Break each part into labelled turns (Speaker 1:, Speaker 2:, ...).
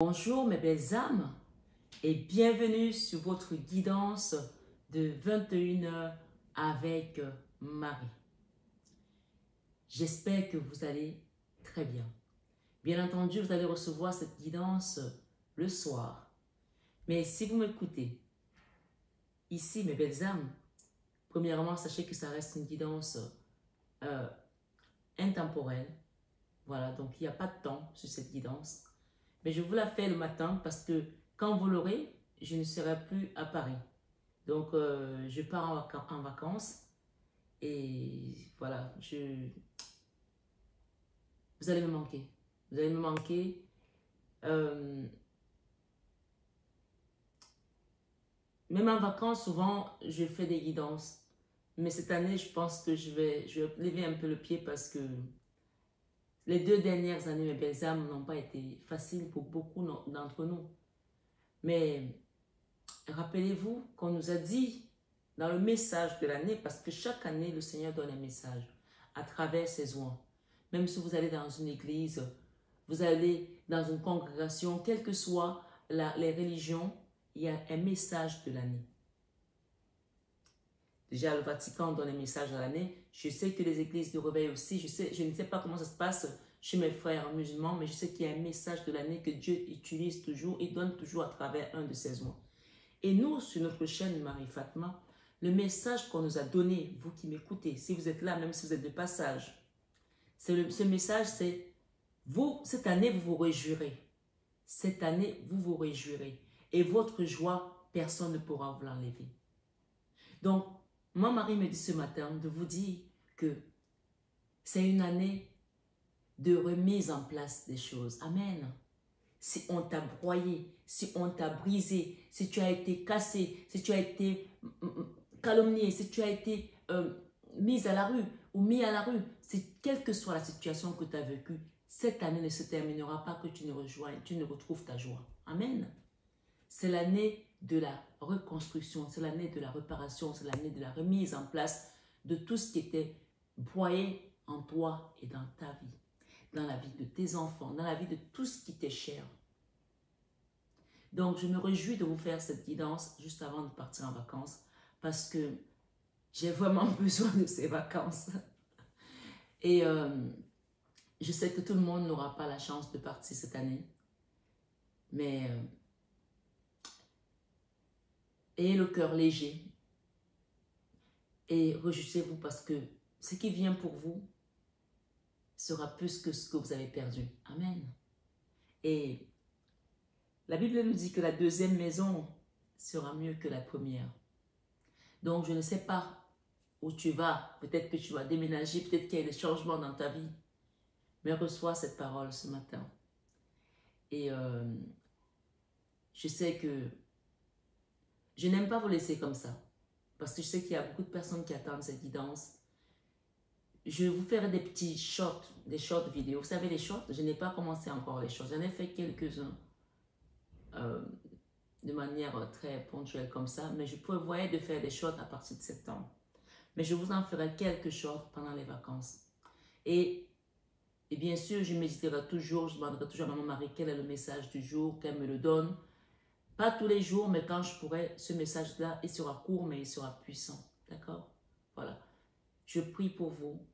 Speaker 1: Bonjour mes belles âmes et bienvenue sur votre guidance de 21h avec Marie. J'espère que vous allez très bien. Bien entendu, vous allez recevoir cette guidance le soir. Mais si vous m'écoutez ici, mes belles âmes, premièrement, sachez que ça reste une guidance intemporelle. Voilà, donc il n'y a pas de temps sur cette guidance. Mais je vous la fais le matin parce que quand vous l'aurez, je ne serai plus à Paris. Donc, je pars en vacances et voilà, vous allez me manquer. Vous allez me manquer. Même en vacances, souvent, je fais des guidances. Mais cette année, je pense que je vais lever un peu le pied parce que les 2 dernières années, mes belles âmes, n'ont pas été faciles pour beaucoup d'entre nous. Mais rappelez-vous qu'on nous a dit dans le message de l'année, parce que chaque année, le Seigneur donne un message à travers ses oins. Même si vous allez dans une église, vous allez dans une congrégation, quelles que soient les religions, il y a un message de l'année. Déjà, le Vatican donne un message à l'année. Je sais que les églises de réveil aussi, je ne sais pas comment ça se passe chez mes frères musulmans, mais je sais qu'il y a un message de l'année que Dieu utilise toujours et donne toujours à travers un de ses oins. Et nous, sur notre chaîne Marie-Fatma, le message qu'on nous a donné, vous qui m'écoutez, si vous êtes là, même si vous êtes de passage, ce message, c'est vous, cette année, vous vous réjouirez. Cette année, vous vous réjouirez. Et votre joie, personne ne pourra vous l'enlever. Donc, moi, Marie me dit ce matin de vous dire que c'est une année de remise en place des choses. Amen. Si on t'a broyé, si on t'a brisé, si tu as été cassé, si tu as été calomnié, si tu as été mise à la rue ou mis à la rue, quelle que soit la situation que tu as vécue, cette année ne se terminera pas que tu ne retrouves ta joie. Amen. C'est l'année de la reconstruction, c'est l'année de la réparation, c'est l'année de la remise en place de tout ce qui était broyé en toi et dans ta vie, dans la vie de tes enfants, dans la vie de tout ce qui t'est cher. Donc, je me réjouis de vous faire cette guidance juste avant de partir en vacances parce que j'ai vraiment besoin de ces vacances. Et je sais que tout le monde n'aura pas la chance de partir cette année, mais ayez le cœur léger et réjouissez-vous parce que ce qui vient pour vous sera plus que ce que vous avez perdu. Amen. Et la Bible nous dit que la deuxième maison sera mieux que la première. Donc, je ne sais pas où tu vas. Peut-être que tu vas déménager, peut-être qu'il y a des changements dans ta vie. Mais reçois cette parole ce matin. Et je sais que je n'aime pas vous laisser comme ça. Parce que je sais qu'il y a beaucoup de personnes qui attendent cette guidance. Je vous ferai des petits shorts, des shorts vidéo. Vous savez, les shorts, je n'ai pas commencé encore les shorts. J'en ai fait quelques-uns de manière très ponctuelle comme ça. Mais je prévoyais de faire des shorts à partir de septembre. Mais je vous en ferai quelques shorts pendant les vacances. Et bien sûr, je méditerai toujours, je demanderai toujours à Maman Marie quel est le message du jour, qu'elle me le donne. Pas tous les jours, mais quand je pourrai, ce message-là, il sera court, mais il sera puissant. D'accord? Voilà. Je prie pour vous.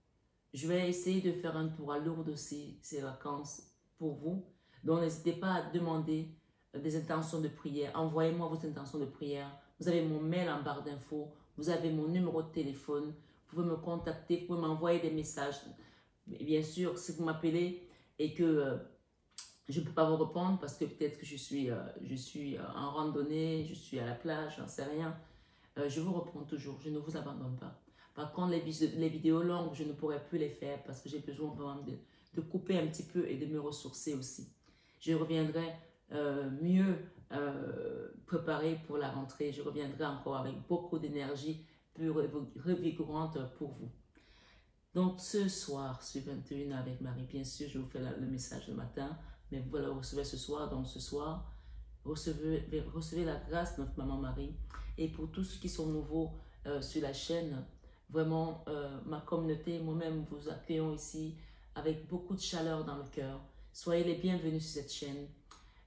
Speaker 1: Je vais essayer de faire un tour à Lourdes aussi, ces vacances, pour vous. Donc, n'hésitez pas à demander des intentions de prière. Envoyez-moi vos intentions de prière. Vous avez mon mail en barre d'infos. Vous avez mon numéro de téléphone. Vous pouvez me contacter. Vous pouvez m'envoyer des messages. Bien sûr, si vous m'appelez et que je ne peux pas vous répondre parce que peut-être que je suis en randonnée, je suis à la plage, j'en sais rien. Je vous réponds toujours. Je ne vous abandonne pas. Par contre, les vidéos longues, je ne pourrai plus les faire parce que j'ai besoin vraiment de couper un petit peu et de me ressourcer aussi. Je reviendrai mieux préparée pour la rentrée. Je reviendrai encore avec beaucoup d'énergie plus revigorante pour vous. Donc, ce soir, sur 21 avec Marie, bien sûr, je vous fais le message le matin, mais vous le recevez ce soir. Donc, ce soir, recevez la grâce de notre Maman Marie. Et pour tous ceux qui sont nouveaux sur la chaîne, vraiment, ma communauté, moi-même, vous accueillons ici avec beaucoup de chaleur dans le cœur. Soyez les bienvenus sur cette chaîne.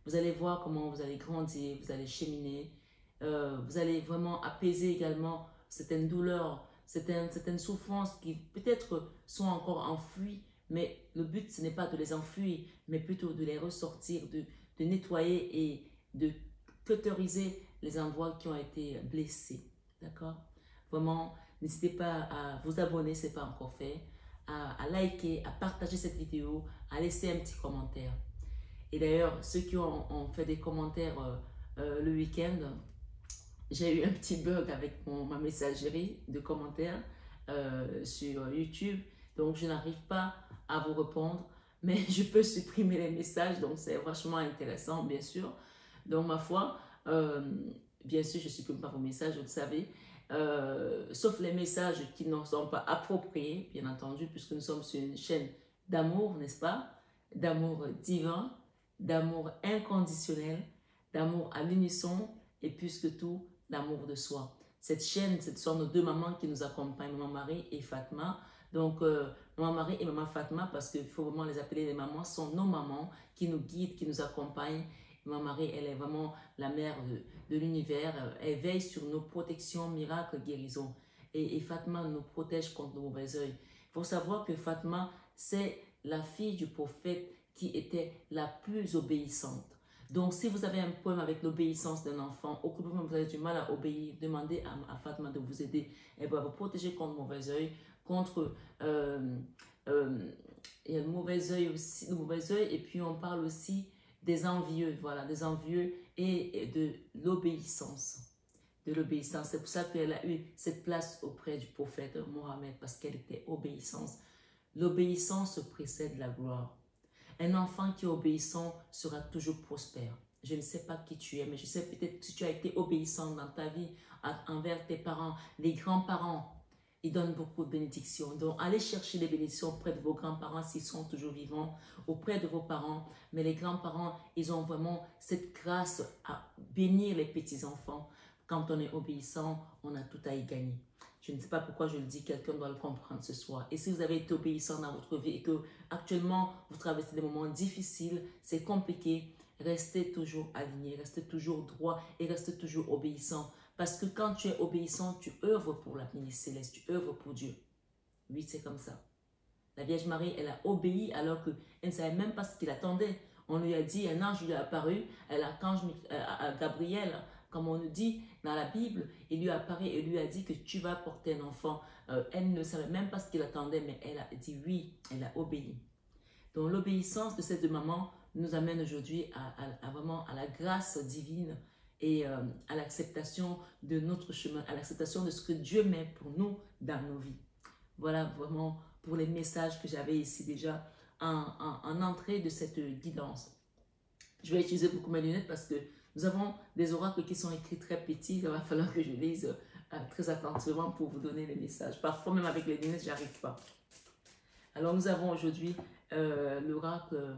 Speaker 1: Vous allez voir comment vous allez grandir, vous allez cheminer. Vous allez vraiment apaiser également certaines douleurs, certaines souffrances qui peut-être sont encore enfouies. Mais le but, ce n'est pas de les enfuir, mais plutôt de les ressortir, de nettoyer et de cauteriser les endroits qui ont été blessés. D'accord? Vraiment, n'hésitez pas à vous abonner si ce n'est pas encore fait, à liker, à partager cette vidéo, à laisser un petit commentaire. Et d'ailleurs, ceux qui ont fait des commentaires le week-end, j'ai eu un petit bug avec ma messagerie de commentaires sur YouTube. Donc, je n'arrive pas à vous répondre, mais je peux supprimer les messages. Donc, c'est vachement intéressant, bien sûr. Donc, ma foi, bien sûr, je ne supprime pas vos messages, vous le savez. Sauf les messages qui ne sont pas appropriés, bien entendu, puisque nous sommes sur une chaîne d'amour, n'est-ce pas? D'amour divin, d'amour inconditionnel, d'amour à l'unisson et plus que tout, l'amour de soi. Cette chaîne, ce sont nos deux mamans qui nous accompagnent, Maman Marie et Fatma. Donc, Maman Marie et Maman Fatma, parce qu'il faut vraiment les appeler les mamans, sont nos mamans qui nous guident, qui nous accompagnent. Maman Marie, elle est vraiment la mère de l'univers. Elle veille sur nos protections, miracles, guérisons. Et Fatma nous protège contre le mauvais œil. Il faut savoir que Fatma, c'est la fille du prophète qui était la plus obéissante. Donc, si vous avez un problème avec l'obéissance d'un enfant, ou que vous avez du mal à obéir, demandez à Fatma de vous aider. Elle va vous protéger contre le mauvais œil, contre il y a le mauvais œil aussi, le mauvais œil, et puis on parle aussi des envieux, voilà, des envieux et de l'obéissance. De l'obéissance. C'est pour ça qu'elle a eu cette place auprès du prophète Mohammed, parce qu'elle était obéissance. L'obéissance précède la gloire. Un enfant qui est obéissant sera toujours prospère. Je ne sais pas qui tu es, mais je sais peut-être que si tu as été obéissant dans ta vie envers tes parents, les grands-parents, ils donnent beaucoup de bénédictions. Donc, allez chercher des bénédictions auprès de vos grands-parents s'ils sont toujours vivants, auprès de vos parents. Mais les grands-parents, ils ont vraiment cette grâce à bénir les petits-enfants. Quand on est obéissant, on a tout à y gagner. Je ne sais pas pourquoi je le dis, quelqu'un doit le comprendre ce soir. Et si vous avez été obéissant dans votre vie et que actuellement vous traversez des moments difficiles, c'est compliqué, restez toujours aligné, restez toujours droit et restez toujours obéissant. Parce que quand tu es obéissant, tu œuvres pour la ministre céleste, tu œuvres pour Dieu. Oui, c'est comme ça. La Vierge Marie, elle a obéi alors qu'elle ne savait même pas ce qu'il attendait. On lui a dit, un ange lui est apparu, l'archange Gabriel, comme on nous dit dans la Bible, il lui apparaît et lui a dit que tu vas porter un enfant. Elle ne savait même pas ce qu'il attendait, mais elle a dit oui, elle a obéi. Donc l'obéissance de cette maman nous amène aujourd'hui vraiment à la grâce divine et à l'acceptation de notre chemin, à l'acceptation de ce que Dieu met pour nous dans nos vies. Voilà vraiment pour les messages que j'avais ici déjà en entrée de cette guidance. Je vais utiliser beaucoup mes lunettes parce que nous avons des oracles qui sont écrits très petits. Il va falloir que je lise très attentivement pour vous donner les messages. Parfois, même avec les lunettes, je n'y arrive pas. Alors, nous avons aujourd'hui l'oracle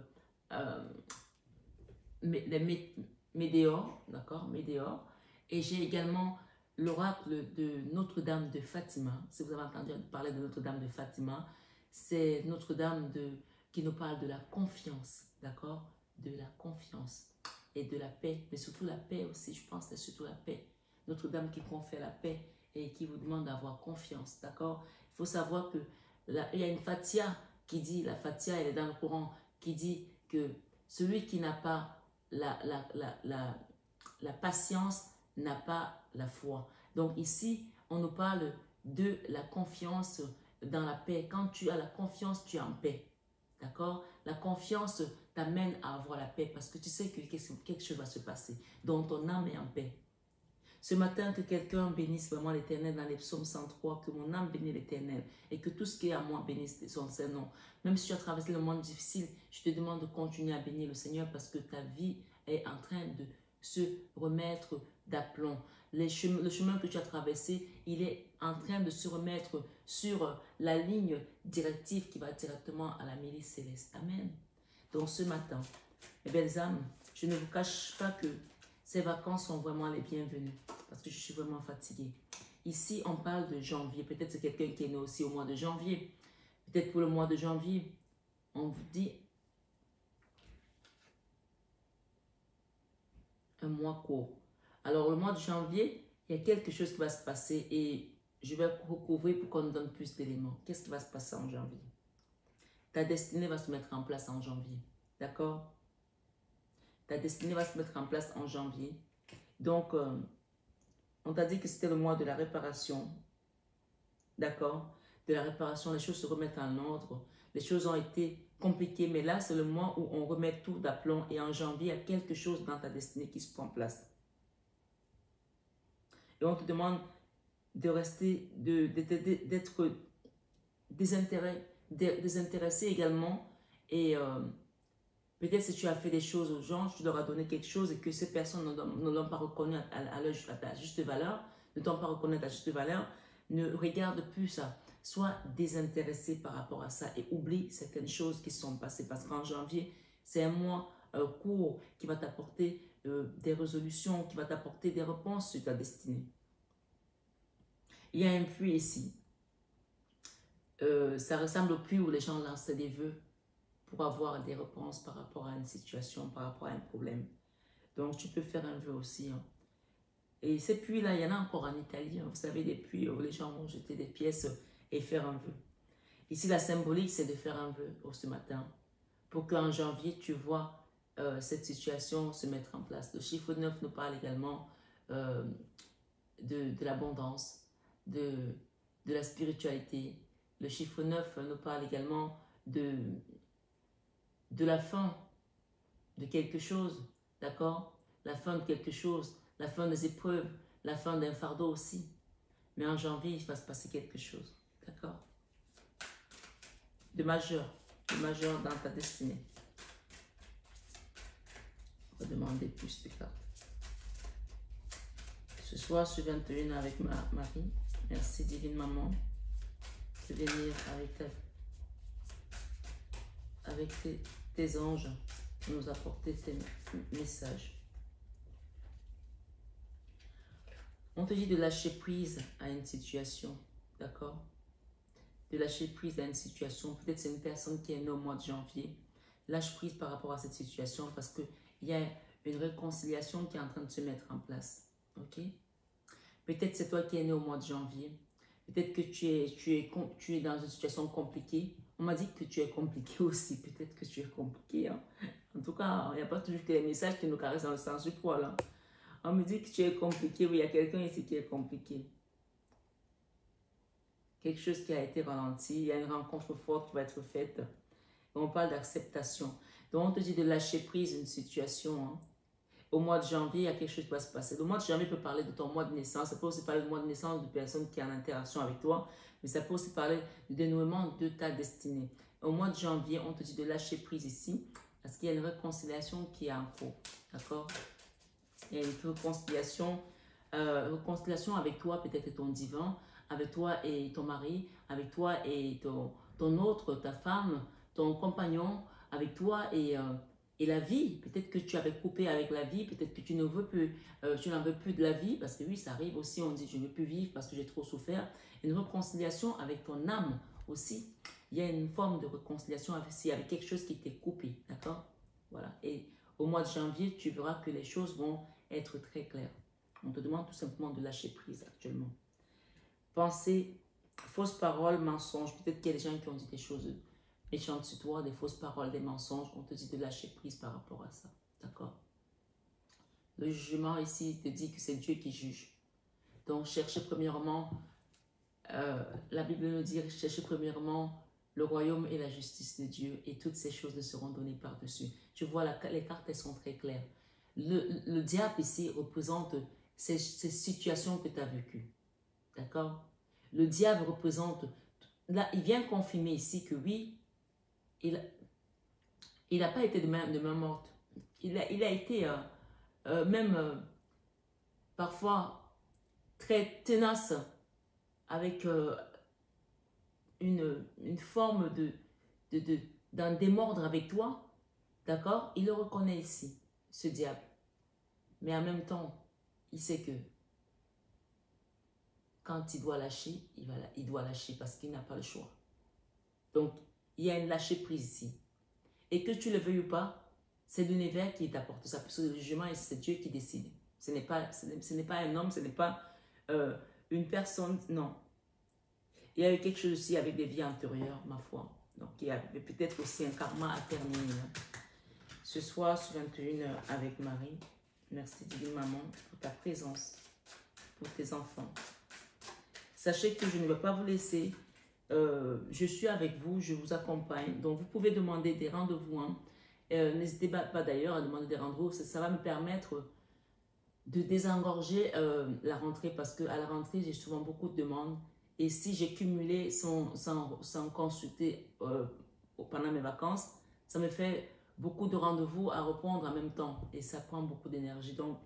Speaker 1: les Médéors, d'accord, Médéors. Et j'ai également l'oracle de Notre-Dame de Fatima. Si vous avez entendu parler de Notre-Dame de Fatima, c'est Notre-Dame qui nous parle de la confiance, d'accord, de la confiance et de la paix, mais surtout la paix aussi, je pense que c'est surtout la paix. Notre-Dame qui confère la paix et qui vous demande d'avoir confiance, d'accord. Il faut savoir que il y a une Fatia qui dit, la Fatia, elle est dans le Coran, qui dit que celui qui n'a pas la patience n'a pas la foi. Donc ici, on nous parle de la confiance dans la paix. Quand tu as la confiance, tu es en paix. D'accord? La confiance t'amène à avoir la paix parce que tu sais que quelque chose va se passer. Donc ton âme est en paix. Ce matin, que quelqu'un bénisse vraiment l'Éternel dans les psaumes 103, que mon âme bénisse l'Éternel et que tout ce qui est à moi bénisse son Saint-Nom. Même si tu as traversé le monde difficile, je te demande de continuer à bénir le Seigneur parce que ta vie est en train de se remettre d'aplomb. Le chemin que tu as traversé, il est en train de se remettre sur la ligne directive qui va directement à la milice céleste. Amen. Donc ce matin, mes belles âmes, je ne vous cache pas que ces vacances sont vraiment les bienvenues parce que je suis vraiment fatiguée. Ici, on parle de janvier. Peut-être c'est quelqu'un qui est né aussi au mois de janvier. Peut-être pour le mois de janvier, on vous dit un mois court. Alors, le mois de janvier, il y a quelque chose qui va se passer et je vais recouvrir pour qu'on nous donne plus d'éléments. Qu'est-ce qui va se passer en janvier? Ta destinée va se mettre en place en janvier. D'accord? Ta destinée va se mettre en place en janvier. Donc, on t'a dit que c'était le mois de la réparation. D'accord? De la réparation, les choses se remettent en ordre. Les choses ont été compliquées, mais là, c'est le mois où on remet tout d'aplomb. Et en janvier, il y a quelque chose dans ta destinée qui se prend en place. Et on te demande de rester, d'être désintéressé également. Et peut-être si tu as fait des choses aux gens, tu leur as donné quelque chose et que ces personnes ne l'ont pas reconnu à la juste valeur, ne t'ont pas reconnu à ta juste valeur, ne regarde plus ça. Sois désintéressé par rapport à ça et oublie certaines choses qui sont passées. Parce qu'en janvier, c'est un mois court qui va t'apporter des résolutions, qui va t'apporter des réponses sur ta destinée. Il y a un puits ici. Ça ressemble au puits où les gens lancent des vœux pour avoir des réponses par rapport à une situation, par rapport à un problème. Donc, tu peux faire un vœu aussi. Hein. Et ces puits-là, il y en a encore en Italie. Hein. Vous savez, des puits où les gens vont jeter des pièces et faire un vœu. Ici, la symbolique, c'est de faire un vœu ce matin pour qu'en janvier, tu vois cette situation se mettre en place. Le chiffre 9 nous parle également de l'abondance, de la spiritualité. Le chiffre 9 nous parle également de la fin de quelque chose, d'accord? La fin de quelque chose, la fin des épreuves, la fin d'un fardeau aussi. Mais en janvier, il va se passer quelque chose, d'accord? De majeur dans ta destinée. On va demander plus de cartes. Ce soir, je suis 21 avec Marie. Merci, Divine Maman, de venir avec tes anges, nous apporter tes messages. On te dit de lâcher prise à une situation, d'accord? De lâcher prise à une situation. Peut-être c'est une personne qui est née au mois de janvier. Lâche prise par rapport à cette situation parce qu'il y a une réconciliation qui est en train de se mettre en place, ok? Peut-être c'est toi qui es né au mois de janvier. Peut-être que tu es dans une situation compliquée. On m'a dit que tu es compliqué aussi. Peut-être que tu es compliqué. Hein? En tout cas, il n'y a pas toujours que les messages qui nous caressent dans le sens du poil. Hein? On me dit que tu es compliqué. Oui, il y a quelqu'un ici qui est compliqué. Quelque chose qui a été ralenti. Il y a une rencontre forte qui va être faite. Et on parle d'acceptation. Donc, on te dit de lâcher prise une situation. Hein? Au mois de janvier, il y a quelque chose qui va se passer. Le mois de janvier peut parler de ton mois de naissance. Ça peut aussi parler du mois de naissance de personnes qui sont en interaction avec toi. Mais ça peut aussi parler du dénouement de ta destinée. Au mois de janvier, on te dit de lâcher prise ici. Parce qu'il y a une réconciliation qui est en cours. D'accord? Il y a une réconciliation avec toi, peut-être et ton divin, avec toi et ton mari, avec toi et ton autre, ta femme, ton compagnon, avec toi et la vie. Peut-être que tu avais coupé avec la vie, peut-être que tu ne veux plus, tu n'en veux plus de la vie, parce que oui, ça arrive aussi, on dit je ne veux plus vivre parce que j'ai trop souffert. Une réconciliation avec ton âme aussi. Il y a une forme de réconciliation avec quelque chose qui t'est coupé, d'accord? Voilà. Et au mois de janvier, tu verras que les choses vont être très claires. On te demande tout simplement de lâcher prise actuellement. Pensée, fausses paroles, mensonges. Peut-être qu'il y a des gens qui ont dit des choses méchantes sur toi, des fausses paroles, des mensonges. On te dit de lâcher prise par rapport à ça. D'accord? Le jugement ici te dit que c'est Dieu qui juge. Donc, cherchez premièrement, la Bible nous dit, cherchez premièrement le royaume et la justice de Dieu et toutes ces choses ne seront données par-dessus. Tu vois, les cartes, elles sont très claires. Le diable ici représente ces situations que tu as vécues. D'accord? Le diable représente, là, il vient confirmer ici que oui, il n'a pas été de main morte. Il a été même parfois très tenace avec une forme d'en démordre avec toi. D'accord? Il le reconnaît ici, ce diable. Mais en même temps, il sait que quand il doit lâcher, il doit lâcher parce qu'il n'a pas le choix. Donc, il y a une lâcher prise ici. Et que tu le veuilles ou pas, C'est l'univers qui t'apporte ça, parce que le jugement, c'est Dieu qui décide. Ce n'est pas un homme, ce n'est pas une personne, non. Il y a eu quelque chose aussi avec des vies antérieures, ma foi. Donc, il y avait peut-être aussi un karma à terminer. Ce soir, sur 21 avec Marie, merci divine maman pour ta présence, pour tes enfants. Sachez que je ne vais pas vous laisser. Je suis avec vous, je vous accompagne. Donc, vous pouvez demander des rendez-vous. Hein. N'hésitez pas d'ailleurs à demander des rendez-vous. Ça va me permettre de désengorger la rentrée parce qu'à la rentrée, j'ai souvent beaucoup de demandes. Et si j'ai cumulé sans consulter pendant mes vacances, ça me fait beaucoup de rendez-vous à répondre en même temps. Et ça prend beaucoup d'énergie. Donc,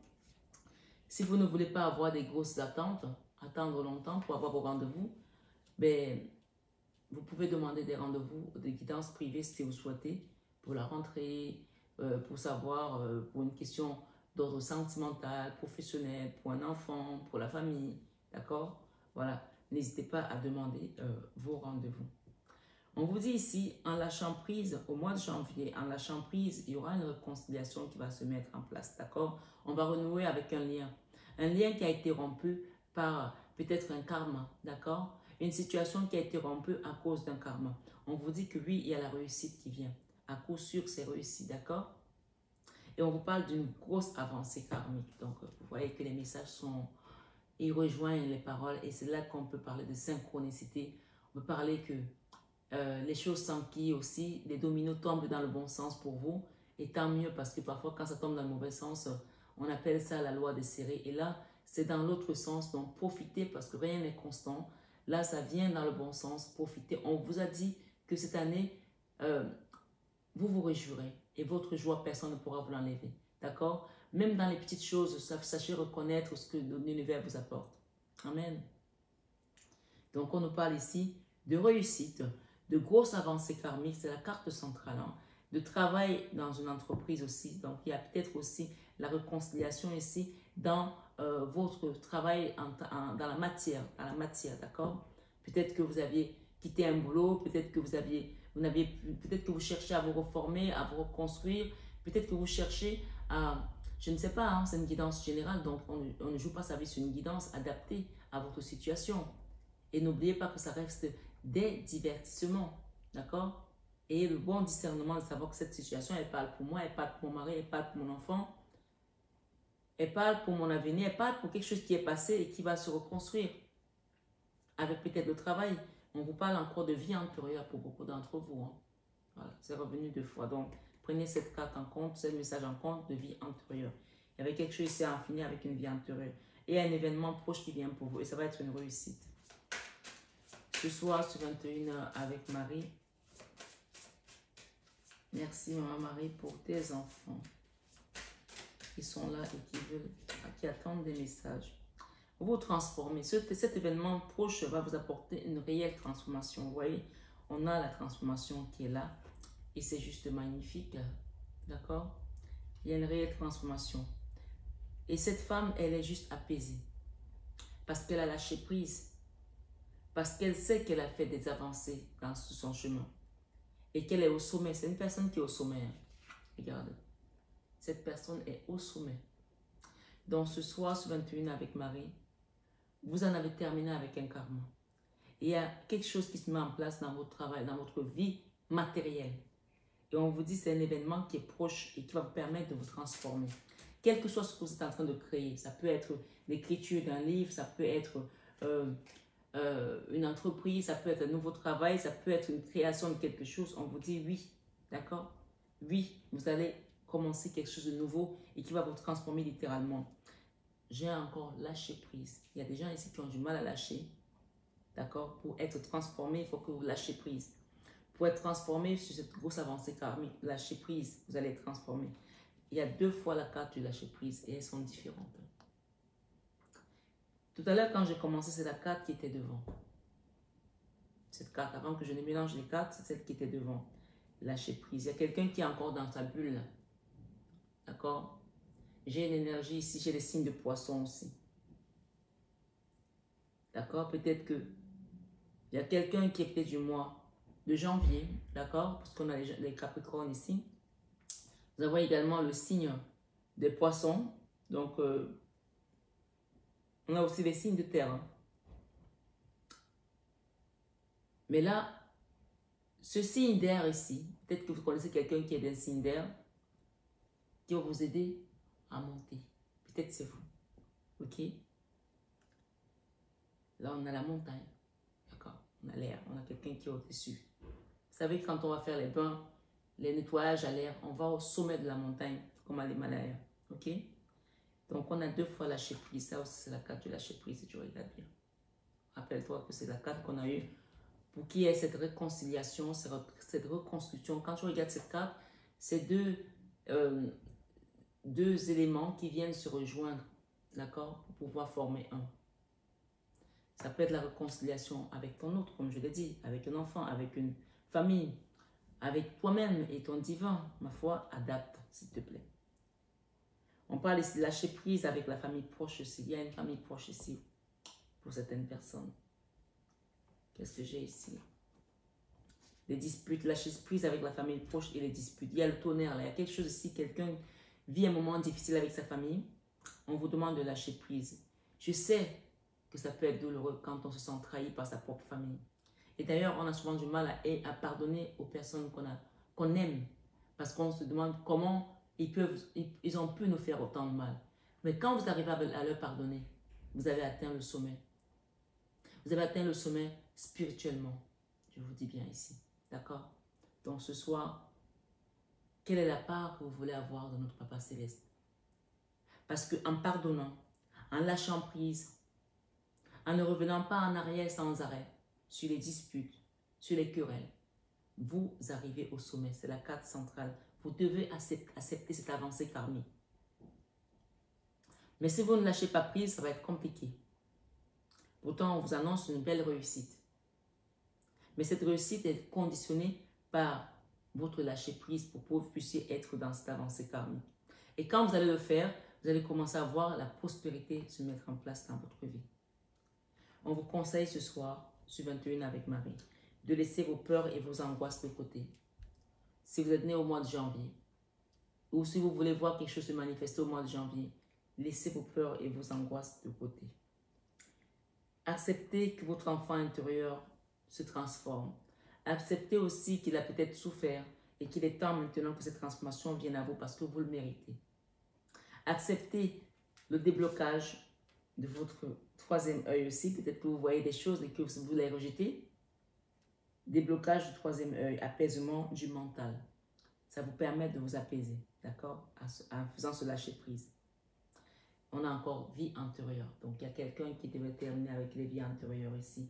Speaker 1: si vous ne voulez pas avoir des grosses attentes, attendre longtemps pour avoir vos rendez-vous, ben, vous pouvez demander des rendez-vous, des guidances privées si vous souhaitez, pour la rentrée, pour savoir, pour une question d'ordre sentimental, professionnel, pour un enfant, pour la famille, d'accord? Voilà, n'hésitez pas à demander vos rendez-vous. On vous dit ici, en lâchant prise, au mois de janvier, en lâchant prise, il y aura une réconciliation qui va se mettre en place, d'accord? On va renouer avec un lien qui a été rompu par peut-être un karma, d'accord? Une situation qui a été rompue à cause d'un karma. On vous dit que oui, il y a la réussite qui vient. À coup sûr, c'est réussi, d'accord? Et on vous parle d'une grosse avancée karmique. Donc, vous voyez que les messages sont... Ils rejoignent les paroles et c'est là qu'on peut parler de synchronicité. On peut parler que les choses s'enquillent aussi, les dominos tombent dans le bon sens pour vous. Et tant mieux parce que parfois, quand ça tombe dans le mauvais sens, on appelle ça la loi des séries. Et là, c'est dans l'autre sens. Donc, profitez parce que rien n'est constant. Là, ça vient dans le bon sens. Profitez. On vous a dit que cette année, vous vous réjouirez. Et votre joie, personne ne pourra vous l'enlever. D'accord? Même dans les petites choses, sachez reconnaître ce que l'univers vous apporte. Amen. Donc, on nous parle ici de réussite, de grosses avancées karmiques. C'est la carte centrale. Hein? De travail dans une entreprise aussi. Donc, il y a peut-être aussi la réconciliation ici dans votre travail dans la matière, d'accord? Peut-être que vous aviez quitté un boulot, peut-être que peut-être que vous cherchez à vous reformer, à vous reconstruire, peut-être que vous cherchez à, je ne sais pas, hein, c'est une guidance générale, donc on ne joue pas sa vie sur une guidance adaptée à votre situation. Et n'oubliez pas que ça reste des divertissements, d'accord? Et le bon discernement de savoir que cette situation, elle parle pour moi, elle parle pour mon mari, elle parle pour mon enfant, elle parle pour mon avenir, elle parle pour quelque chose qui est passé et qui va se reconstruire. Avec peut-être le travail, on vous parle encore de vie antérieure pour beaucoup d'entre vous. Hein. Voilà, c'est revenu 2 fois. Donc, prenez cette carte en compte, ce message en compte de vie antérieure. Il y avait quelque chose ici à en finir avec une vie antérieure. Et il y a un événement proche qui vient pour vous et ça va être une réussite. Ce soir, sur 21h avec Marie. Merci, Maman Marie, pour tes enfants qui sont là et qui attendent des messages. Vous transformez. Cet événement proche va vous apporter une réelle transformation. Vous voyez, on a la transformation qui est là et c'est juste magnifique. D'accord? Il y a une réelle transformation. Et cette femme, elle est juste apaisée parce qu'elle a lâché prise. Parce qu'elle sait qu'elle a fait des avancées dans son chemin. Et qu'elle est au sommet. C'est une personne qui est au sommet. Regardez. Cette personne est au sommet. Donc ce soir, sur 21 avec Marie, vous en avez terminé avec un karma. Et il y a quelque chose qui se met en place dans votre travail, dans votre vie matérielle. Et on vous dit c'est un événement qui est proche et qui va vous permettre de vous transformer. Quel que soit ce que vous êtes en train de créer. Ça peut être l'écriture d'un livre, ça peut être... une entreprise, ça peut être un nouveau travail, ça peut être une création de quelque chose, on vous dit oui, d'accord? Oui, vous allez commencer quelque chose de nouveau et qui va vous transformer littéralement. J'ai encore lâché prise. Il y a des gens ici qui ont du mal à lâcher, d'accord? Pour être transformé, il faut que vous lâchez prise. Pour être transformé sur cette grosse avancée karmique, lâchez prise, vous allez être transformé. Il y a 2 fois la carte du lâcher prise et elles sont différentes. Tout à l'heure, quand j'ai commencé, c'est la carte qui était devant. Cette carte, avant que je ne mélange les cartes, c'est celle qui était devant. Lâcher prise. Il y a quelqu'un qui est encore dans sa bulle. D'accord? J'ai une énergie ici, j'ai les signes de poisson aussi. D'accord? Peut-être que il y a quelqu'un qui est peut-être du mois de janvier. D'accord? Parce qu'on a les Capricornes ici. Nous avons également le signe des poissons. Donc, on a aussi les signes de terre. Hein. Mais là, ce signe d'air ici, peut-être que vous connaissez quelqu'un qui est d'un signe d'air, qui va vous aider à monter. Peut-être c'est vous. Ok? Là, on a la montagne. D'accord? On a l'air. On a quelqu'un qui est au-dessus. Vous savez, quand on va faire les bains, les nettoyages à l'air, on va au sommet de la montagne, comme à l'Himalaya. Ok? Donc, on a 2 fois lâché prise. Ça aussi, c'est la carte du lâcher prise, si tu regardes bien. Rappelle-toi que c'est la carte qu'on a eue pour qu'il y ait cette réconciliation, cette reconstruction. Quand tu regardes cette carte, c'est deux éléments qui viennent se rejoindre, d'accord, pour pouvoir former un. Ça peut être la réconciliation avec ton autre, comme je l'ai dit, avec un enfant, avec une famille, avec toi-même et ton divin. Ma foi, adapte, s'il te plaît. On parle ici de lâcher prise avec la famille proche aussi. Il y a une famille proche ici pour certaines personnes. Qu'est-ce que j'ai ici? Les disputes, lâcher prise avec la famille proche et les disputes. Il y a le tonnerre là. Il y a quelque chose ici. Quelqu'un vit un moment difficile avec sa famille. On vous demande de lâcher prise. Je sais que ça peut être douloureux quand on se sent trahi par sa propre famille. Et d'ailleurs, on a souvent du mal à pardonner aux personnes qu'on aime. Parce qu'on se demande comment ils ont pu nous faire autant de mal. Mais quand vous arrivez à leur pardonner, vous avez atteint le sommet. Vous avez atteint le sommet spirituellement. Je vous dis bien ici. D'accord? Donc ce soir, quelle est la part que vous voulez avoir de notre Papa Céleste? Parce qu'en pardonnant, en lâchant prise, en ne revenant pas en arrière sans arrêt sur les disputes, sur les querelles, vous arrivez au sommet. C'est la carte centrale. Vous devez accepter cette avancée karmique. Mais si vous ne lâchez pas prise, ça va être compliqué. Pourtant, on vous annonce une belle réussite. Mais cette réussite est conditionnée par votre lâcher prise pour que vous puissiez être dans cette avancée karmique. Et quand vous allez le faire, vous allez commencer à voir la prospérité se mettre en place dans votre vie. On vous conseille ce soir, sur 21 avec Marie, de laisser vos peurs et vos angoisses de côté. Si vous êtes né au mois de janvier, ou si vous voulez voir quelque chose se manifester au mois de janvier, laissez vos peurs et vos angoisses de côté. Acceptez que votre enfant intérieur se transforme. Acceptez aussi qu'il a peut-être souffert et qu'il est temps maintenant que cette transformation vienne à vous parce que vous le méritez. Acceptez le déblocage de votre troisième œil aussi. Peut-être que vous voyez des choses et que vous les rejetez. Déblocage du troisième œil, apaisement du mental. Ça vous permet de vous apaiser, d'accord, en faisant ce lâcher prise. On a encore vie antérieure. Donc, il y a quelqu'un qui devait terminer avec les vies antérieures ici.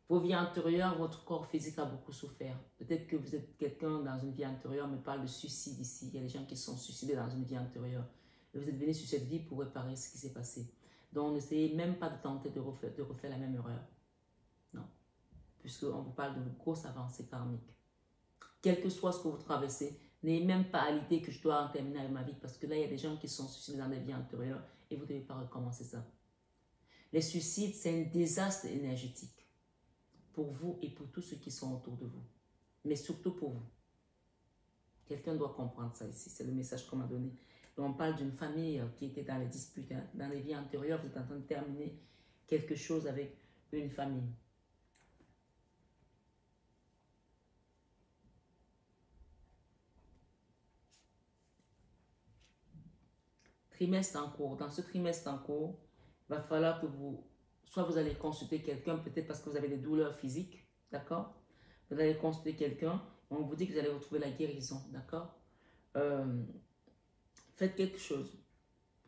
Speaker 1: Vos vies antérieures, votre corps physique a beaucoup souffert. Peut-être que vous êtes quelqu'un dans une vie antérieure, mais parle de suicide ici. Il y a des gens qui sont suicidés dans une vie antérieure. Et vous êtes venu sur cette vie pour réparer ce qui s'est passé. Donc, n'essayez même pas de tenter de refaire la même erreur. Non. Puisqu'on vous parle de vos grosses avancées karmiques. Quel que soit ce que vous traversez, n'ayez même pas à l'idée que je dois en terminer avec ma vie. Parce que là, il y a des gens qui sont suicidés dans des vies antérieures et vous ne devez pas recommencer ça. Les suicides, c'est un désastre énergétique. Pour vous et pour tous ceux qui sont autour de vous. Mais surtout pour vous. Quelqu'un doit comprendre ça ici. C'est le message qu'on m'a donné. Et on parle d'une famille qui était dans les disputes. Hein. Dans les vies antérieures, vous êtes en train de terminer quelque chose avec une famille. Trimestre en cours. Dans ce trimestre en cours, il va falloir que soit vous allez consulter quelqu'un, peut-être parce que vous avez des douleurs physiques, d'accord? Vous allez consulter quelqu'un, on vous dit que vous allez retrouver la guérison, d'accord? Faites quelque chose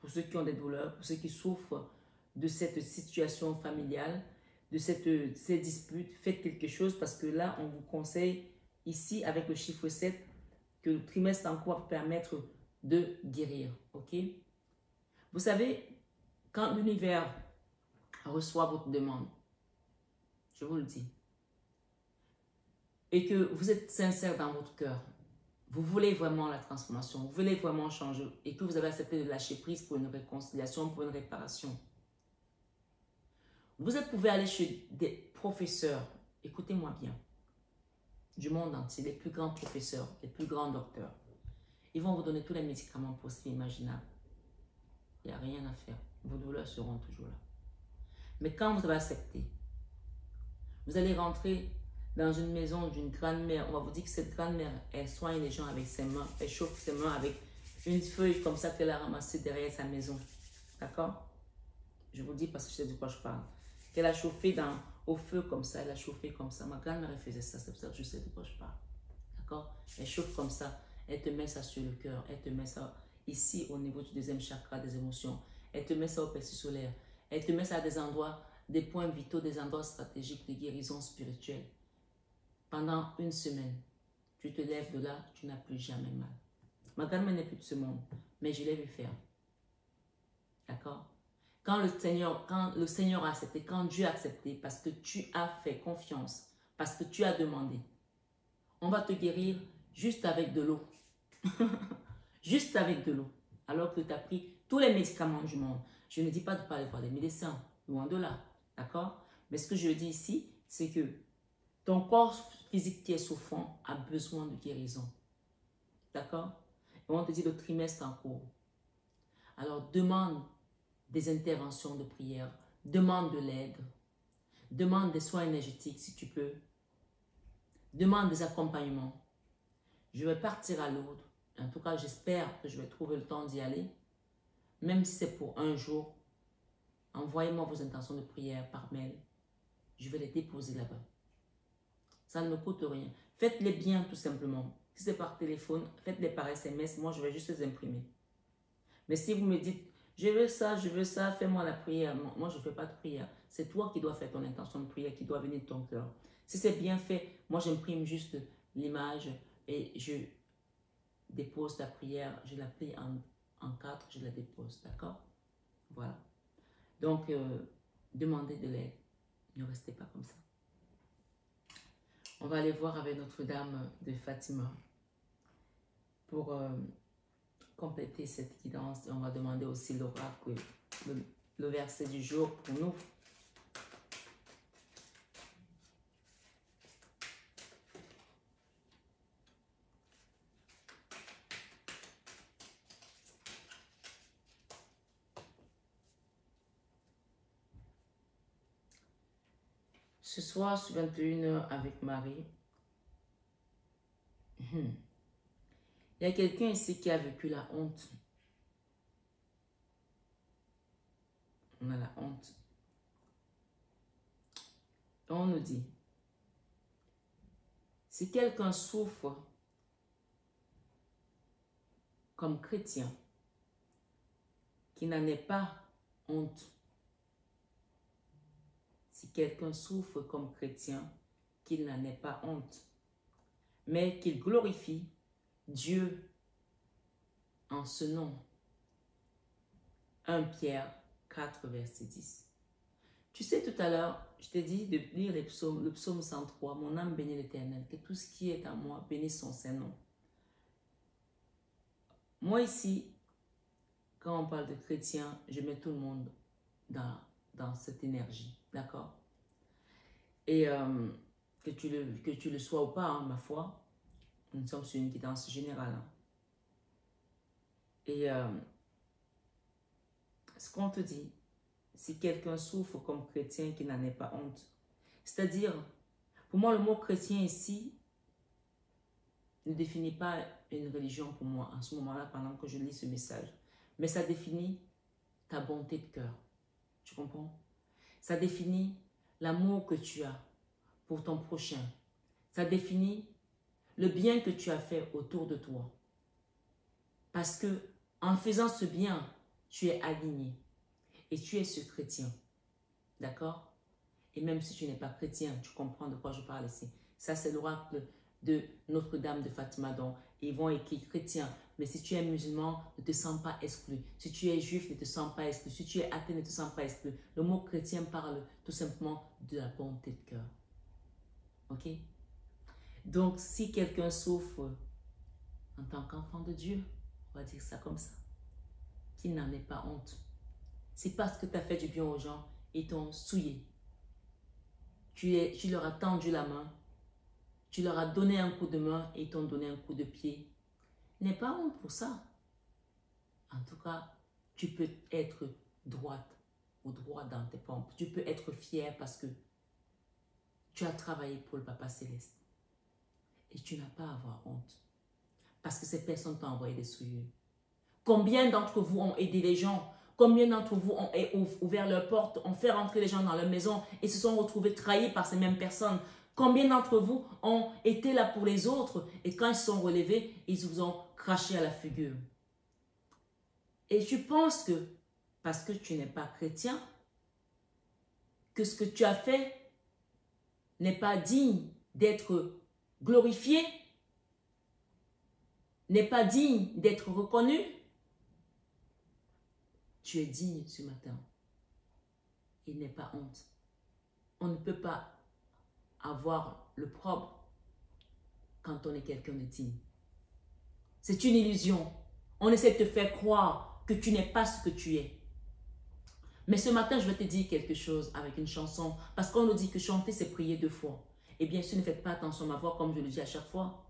Speaker 1: pour ceux qui ont des douleurs, pour ceux qui souffrent de cette situation familiale, de ces disputes. Faites quelque chose parce que là, on vous conseille ici, avec le chiffre 7, que le trimestre en cours va vous permettre de guérir, ok? Vous savez, quand l'univers reçoit votre demande, je vous le dis, et que vous êtes sincère dans votre cœur, vous voulez vraiment la transformation, vous voulez vraiment changer, et que vous avez accepté de lâcher prise pour une réconciliation, pour une réparation, vous pouvez aller chez des professeurs, écoutez-moi bien, du monde entier, les plus grands professeurs, les plus grands docteurs, Ils vont vous donner tous les médicaments possibles et imaginables. Il n'y a rien à faire. Vos douleurs seront toujours là. Mais quand vous avez accepté, vous allez rentrer dans une maison d'une grand-mère. On va vous dire que cette grand-mère, elle soigne les gens avec ses mains. Elle chauffe ses mains avec une feuille comme ça qu'elle a ramassée derrière sa maison. D'accord? Je vous le dis parce que je sais de quoi je parle. Qu'elle a chauffé au feu comme ça. Elle a chauffé comme ça. Ma grand-mère, elle faisait ça. C'est pour ça que je sais de quoi je parle. D'accord? Elle chauffe comme ça. Elle te met ça sur le cœur. Elle te met ça ici au niveau du deuxième chakra des émotions. Elle te met ça au plexus solaire. Elle te met ça à des endroits, des points vitaux, des endroits stratégiques de guérison spirituelle. Pendant une semaine, tu te lèves de là, tu n'as plus jamais mal. Ma grand-mère n'est plus de ce monde, mais je l'ai vu faire. D'accord? Quand le Seigneur a accepté, quand Dieu a accepté, parce que tu as fait confiance, parce que tu as demandé, on va te guérir juste avec de l'eau. Juste avec de l'eau. Alors que tu as pris tous les médicaments du monde. Je ne dis pas de ne pas aller voir des médecins, loin de là. D'accord? Mais ce que je dis ici, c'est que ton corps physique qui est souffrant a besoin de guérison. D'accord? Et on te dit le trimestre en cours. Alors demande des interventions de prière. Demande de l'aide. Demande des soins énergétiques si tu peux. Demande des accompagnements. Je vais partir à Lourdes. En tout cas, j'espère que je vais trouver le temps d'y aller. Même si c'est pour un jour, envoyez-moi vos intentions de prière par mail. Je vais les déposer là-bas. Ça ne me coûte rien. Faites-les bien tout simplement. Si c'est par téléphone, faites-les par SMS. Moi, je vais juste les imprimer. Mais si vous me dites, je veux ça, fais-moi la prière. Moi, je ne fais pas de prière. C'est toi qui dois faire ton intention de prière, qui doit venir de ton cœur. Si c'est bien fait, moi, j'imprime juste l'image et je dépose ta prière. Je la plie en 4, je la dépose. D'accord? Voilà. Donc, demandez de l'aide. Ne restez pas comme ça. On va aller voir avec Notre-Dame de Fatima pour compléter cette guidance. On va demander aussi l'oracle, le verset du jour pour nous. Ce soir, sur 21h avec Marie, il y a quelqu'un ici qui a vécu la honte. On a la honte. Et on nous dit, si quelqu'un souffre comme chrétien, qui n'en est pas honte, si quelqu'un souffre comme chrétien, qu'il n'en ait pas honte, mais qu'il glorifie Dieu en ce nom. 1 Pierre 4, verset 10. Tu sais, tout à l'heure, je t'ai dit de lire le psaume 103, mon âme bénit l'Éternel, que tout ce qui est en moi bénisse son Saint-Nom. Moi ici, quand on parle de chrétien, je mets tout le monde dans cette énergie, d'accord? Et que tu le sois ou pas, hein, ma foi, nous sommes sur une guidance générale. Hein. Et ce qu'on te dit, si quelqu'un souffre comme chrétien qui n'en ait pas honte, c'est-à-dire, pour moi, le mot chrétien ici ne définit pas une religion pour moi en ce moment-là pendant que je lis ce message, mais ça définit ta bonté de cœur. Tu comprends? Ça définit l'amour que tu as pour ton prochain. Ça définit le bien que tu as fait autour de toi. Parce que en faisant ce bien, tu es aligné et tu es ce chrétien. D'accord? Et même si tu n'es pas chrétien, tu comprends de quoi je parle ici. Ça, c'est l'oracle de Notre-Dame de Fatima. Donc, ils vont écrire chrétien. Mais si tu es musulman, ne te sens pas exclu. Si tu es juif, ne te sens pas exclu. Si tu es athée, ne te sens pas exclu. Le mot chrétien parle tout simplement de la bonté de cœur. Ok? Donc, si quelqu'un souffre en tant qu'enfant de Dieu, on va dire ça comme ça, qu'il n'en ait pas honte. C'est parce que tu as fait du bien aux gens et t'ont souillé. Tu leur as tendu la main, tu leur as donné un coup de main et ils t'ont donné un coup de pied. N'aie pas honte pour ça. En tout cas, tu peux être droite ou droit dans tes pompes. Tu peux être fier parce que tu as travaillé pour le Papa Céleste. Et tu n'as pas à avoir honte. Parce que ces personnes t'ont envoyé des souillures. Combien d'entre vous ont aidé les gens? Combien d'entre vous ont ouvert leurs portes, ont fait rentrer les gens dans leur maison et se sont retrouvés trahis par ces mêmes personnes? Combien d'entre vous ont été là pour les autres et quand ils se sont relevés, ils vous ont craché à la figure? Et tu penses que, parce que tu n'es pas chrétien, que ce que tu as fait n'est pas digne d'être glorifié, n'est pas digne d'être reconnu? Tu es digne ce matin. Il n'est pas honte. On ne peut pas avoir le propre quand on est quelqu'un de digne. C'est une illusion. On essaie de te faire croire que tu n'es pas ce que tu es. Mais ce matin, je vais te dire quelque chose avec une chanson. Parce qu'on nous dit que chanter, c'est prier 2 fois. Et bien sûr, ne faites pas attention à ma voix comme je le dis à chaque fois.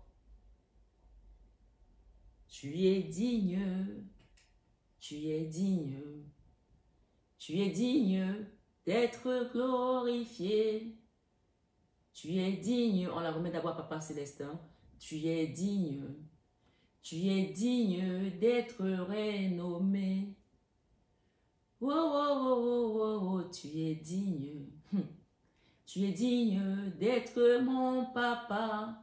Speaker 1: Tu es digne. Tu es digne. Tu es digne d'être glorifié. Tu es digne. On la remet d'abord à Papa Céleste. Hein? Tu es digne. Tu es digne d'être renommé. Oh, oh, oh, oh, oh, oh, tu es digne. Tu es digne d'être mon papa.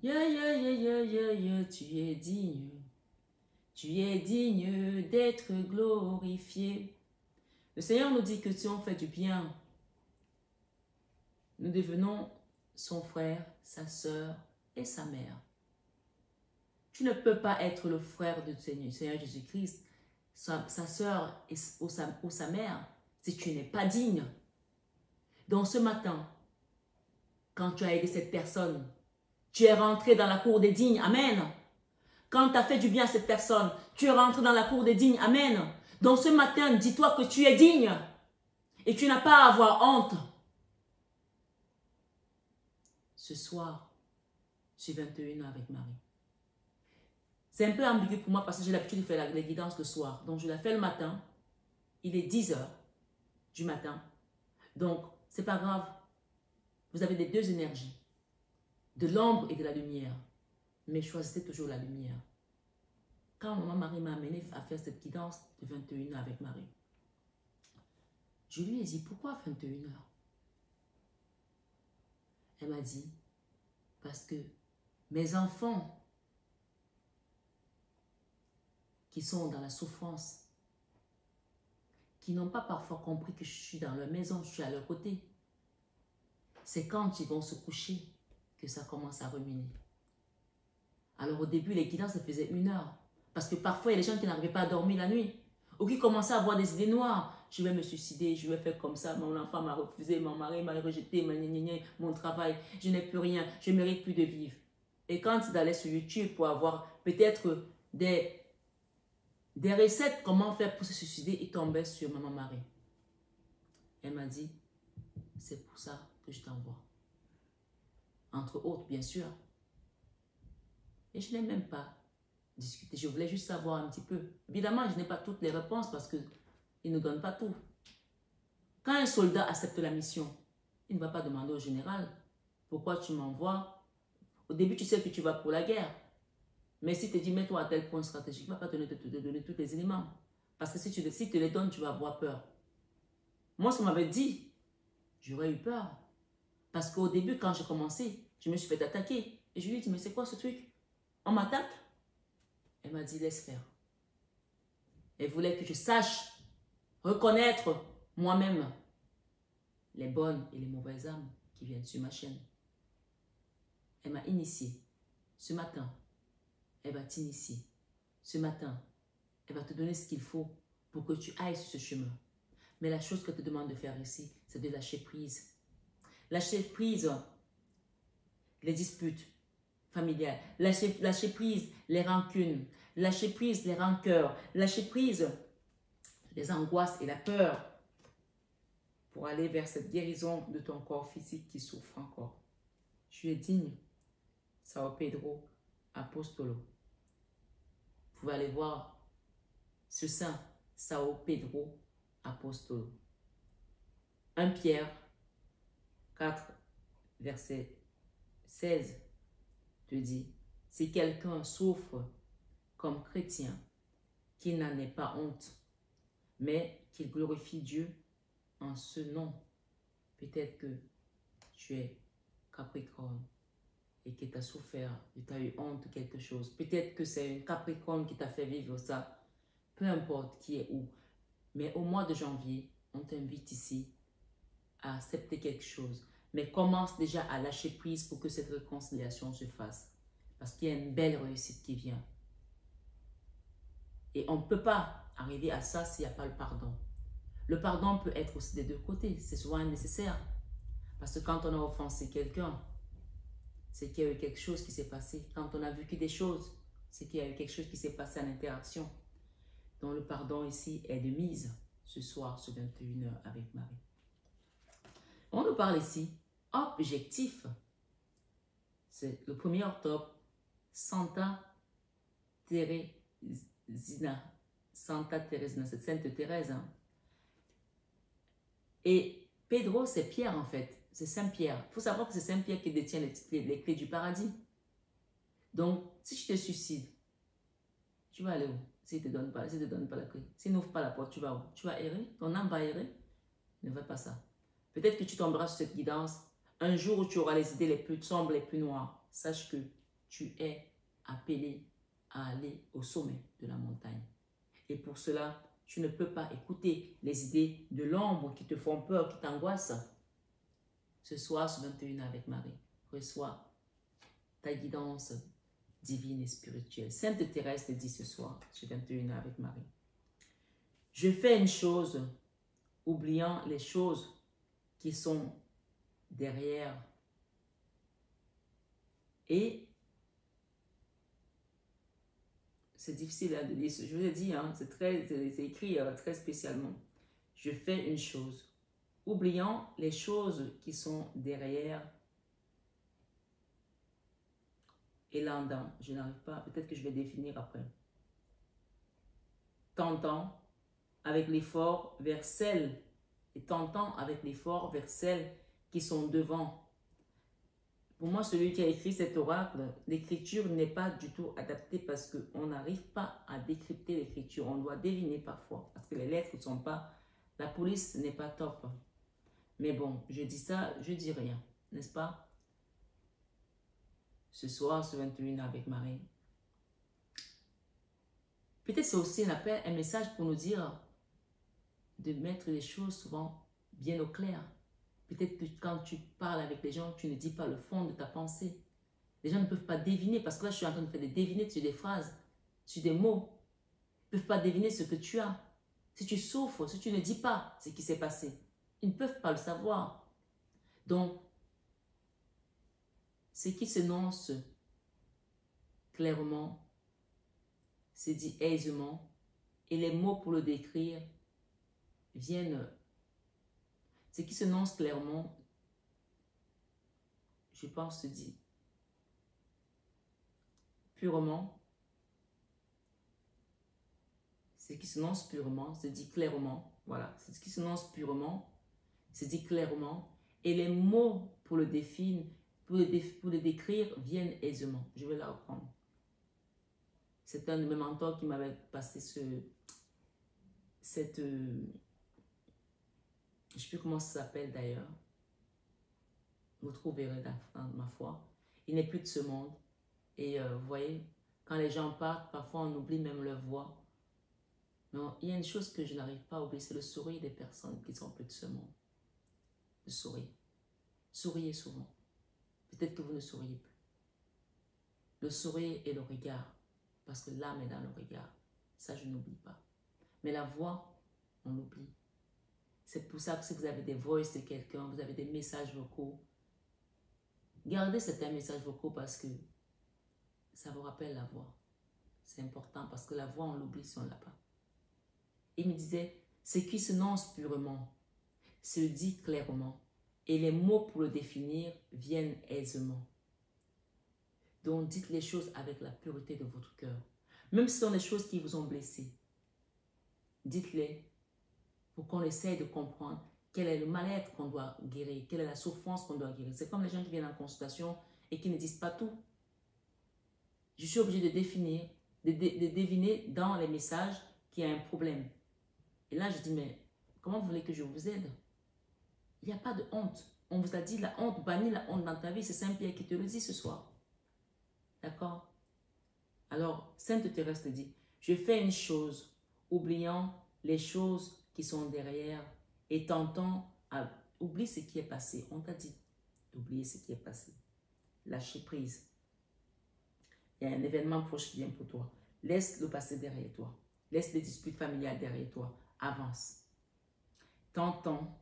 Speaker 1: Yeah, yeah, yeah, yeah, yeah, yeah. Tu es digne. Tu es digne d'être glorifié. Le Seigneur nous dit que si on fait du bien, nous devenons son frère, sa sœur et sa mère. Tu ne peux pas être le frère du Seigneur Jésus-Christ, sa sœur ou sa mère, si tu n'es pas digne. Donc ce matin, quand tu as aidé cette personne, tu es rentré dans la cour des dignes. Amen. Quand tu as fait du bien à cette personne, tu es rentré dans la cour des dignes. Amen. Donc ce matin, dis-toi que tu es digne. Et tu n'as pas à avoir honte. Ce soir, je suis 21h avec Marie. C'est un peu ambigu pour moi parce que j'ai l'habitude de faire les guidances le soir. Donc je la fais le matin. Il est 10h du matin. Donc, c'est pas grave. Vous avez les 2 énergies. De l'ombre et de la lumière. Mais choisissez toujours la lumière. Quand maman Marie m'a amené à faire cette guidance de 21h avec Marie, je lui ai dit, pourquoi 21h? Elle m'a dit, parce que mes enfants qui sont dans la souffrance, qui n'ont pas parfois compris que je suis dans leur maison, je suis à leur côté, c'est quand ils vont se coucher que ça commence à ruminer. Alors au début, les guidances, ça faisait 1 heure. Parce que parfois, il y a des gens qui n'arrivaient pas à dormir la nuit. Ou qui commençaient à avoir des idées noires. Je vais me suicider, je vais faire comme ça, mon enfant m'a refusé, mon mari m'a rejeté, mon travail, je n'ai plus rien, je ne mérite plus de vivre. Et quand ils allaient sur YouTube pour avoir peut-être des recettes, comment faire pour se suicider, ils tombaient sur maman Marie. Elle m'a dit, c'est pour ça que je t'envoie. Entre autres, bien sûr. Et je n'ai même pas discuté. Je voulais juste savoir un petit peu. Évidemment, je n'ai pas toutes les réponses parce qu'ils ne donnent pas tout. Quand un soldat accepte la mission, il ne va pas demander au général pourquoi tu m'envoies. Au début, tu sais que tu vas pour la guerre. Mais si tu te dis, mets-toi à tel point stratégique, il ne va pas te donner tous les éléments. Parce que si tu te les donnes, tu vas avoir peur. Moi, ce qu'on m'avait dit, j'aurais eu peur. Parce qu'au début, quand j'ai commencé, je me suis fait attaquer. Et je lui ai dit, mais c'est quoi ce truc? On m'attaque? Elle m'a dit, laisse faire. Elle voulait que je sache reconnaître moi-même les bonnes et les mauvaises âmes qui viennent sur ma chaîne. Elle m'a initié. Ce matin, elle va t'initier. Ce matin, elle va te donner ce qu'il faut pour que tu ailles sur ce chemin. Mais la chose qu'elle te demande de faire ici, c'est de lâcher prise. Lâcher prise les disputes familiales. Lâcher prise les rancunes. Lâcher prise les rancœurs. Lâcher prise les angoisses et la peur pour aller vers cette guérison de ton corps physique qui souffre encore. Tu es digne. Sao Pedro Apostolo. pouvez aller voir ce saint, Sao Pedro Apostolo. 1 Pierre 4, verset 16 te dit, si quelqu'un souffre comme chrétien, qu'il n'en ait pas honte, mais qu'il glorifie Dieu en ce nom. Peut-être que tu es Capricorne et que tu as souffert, que tu as eu honte de quelque chose. Peut-être que c'est une Capricorne qui t'a fait vivre ça. Peu importe qui est où. Mais au mois de janvier, on t'invite ici à accepter quelque chose. Mais commence déjà à lâcher prise pour que cette réconciliation se fasse. Parce qu'il y a une belle réussite qui vient. Et on ne peut pas arriver à ça s'il n'y a pas le pardon. Le pardon peut être aussi des deux côtés. C'est souvent nécessaire. Parce que quand on a offensé quelqu'un, c'est qu'il y a eu quelque chose qui s'est passé. Quand on a vécu des choses, c'est qu'il y a eu quelque chose qui s'est passé à l'interaction. Donc le pardon ici est de mise ce soir, ce 21h avec Marie. On nous parle ici, objectif. C'est le 1er octobre, Santa Teresina. Santa Teresina, c'est Sainte Thérèse. Hein? Et Pedro, c'est Pierre en fait. C'est Saint-Pierre. Il faut savoir que c'est Saint-Pierre qui détient les clés du paradis. Donc, si tu te suicides, tu vas aller où? S'il ne te donne pas la clé. S'il n'ouvre pas la porte, tu vas où? Tu vas errer? Ton âme va errer? Ne fais pas ça. Peut-être que tu tomberas sur cette guidance. Un jour où tu auras les idées les plus sombres, les plus noires, sache que tu es appelé à aller au sommet de la montagne. Et pour cela, tu ne peux pas écouter les idées de l'ombre qui te font peur, qui t'angoissent. Ce soir, ce 21 avec Marie, reçois ta guidance divine et spirituelle. Sainte Thérèse te dit ce soir, ce 21 avec Marie, je fais une chose, oubliant les choses qui sont derrière. Et c'est difficile de dire, je vous ai dit, hein, c'est écrit très spécialement. Je fais une chose, oubliant les choses qui sont derrière. Et là-dedans, je n'arrive pas, peut-être que je vais définir après. Tentant avec l'effort vers celles, et tentant avec l'effort vers celles qui sont devant. Pour moi, celui qui a écrit cet oracle, l'écriture n'est pas du tout adaptée parce qu'on n'arrive pas à décrypter l'écriture. On doit deviner parfois parce que les lettres ne sont pas... La police n'est pas top. Mais bon, je dis ça, je dis rien, n'est-ce pas? Ce soir, ce 21 avec Marie. Peut-être c'est aussi un appel, un message pour nous dire de mettre les choses souvent bien au clair. Peut-être que quand tu parles avec les gens, tu ne dis pas le fond de ta pensée. Les gens ne peuvent pas deviner, parce que là, je suis en train de faire des deviner sur des phrases, sur des mots. Ils ne peuvent pas deviner ce que tu as. Si tu souffres, si tu ne dis pas ce qui s'est passé, ils ne peuvent pas le savoir. Donc, ce qui s'énonce clairement, c'est dit aisément, et les mots pour le décrire viennent. Ce qui s'énonce clairement, je pense, se dit purement. Ce qui s'énonce purement, se dit clairement. Voilà, ce qui s'énonce purement, se dit clairement. Et les mots pour le définir, pour le décrire, viennent aisément. Je vais la reprendre. C'est un de mes mentors qui m'avait passé cette... je ne sais plus comment ça s'appelle d'ailleurs. Vous trouverez dans ma foi. Il n'est plus de ce monde. Et vous voyez, quand les gens partent, parfois on oublie même leur voix. Non, il y a une chose que je n'arrive pas à oublier, c'est le sourire des personnes qui sont plus de ce monde. Le sourire. Souriez souvent. Peut-être que vous ne souriez plus. Le sourire et le regard. Parce que l'âme est dans le regard. Ça, je n'oublie pas. Mais la voix, on l'oublie. C'est pour ça que si vous avez des voices de quelqu'un, vous avez des messages vocaux, gardez certains messages vocaux parce que ça vous rappelle la voix. C'est important parce que la voix, on l'oublie si on ne l'a pas. Il me disait, ce qui s'énonce purement, se dit clairement, et les mots pour le définir viennent aisément. Donc, dites les choses avec la pureté de votre cœur. Même si ce sont des choses qui vous ont blessé, dites-les pour qu'on essaye de comprendre quel est le mal-être qu'on doit guérir, quelle est la souffrance qu'on doit guérir. C'est comme les gens qui viennent en consultation et qui ne disent pas tout. Je suis obligée de définir, de deviner dans les messages qu'il y a un problème. Et là, je dis, mais comment vous voulez que je vous aide? Il n'y a pas de honte. On vous a dit la honte, bannis la honte dans ta vie. C'est Saint-Pierre qui te le dit ce soir. D'accord? Alors, Sainte Thérèse te dit, je fais une chose, oubliant les choses qui sont derrière et tentant à oublier ce qui est passé. On t'a dit d'oublier ce qui est passé. Lâcher prise. Il y a un événement proche qui vient pour toi. Laisse le passé derrière toi. Laisse les disputes familiales derrière toi. Avance. Tentant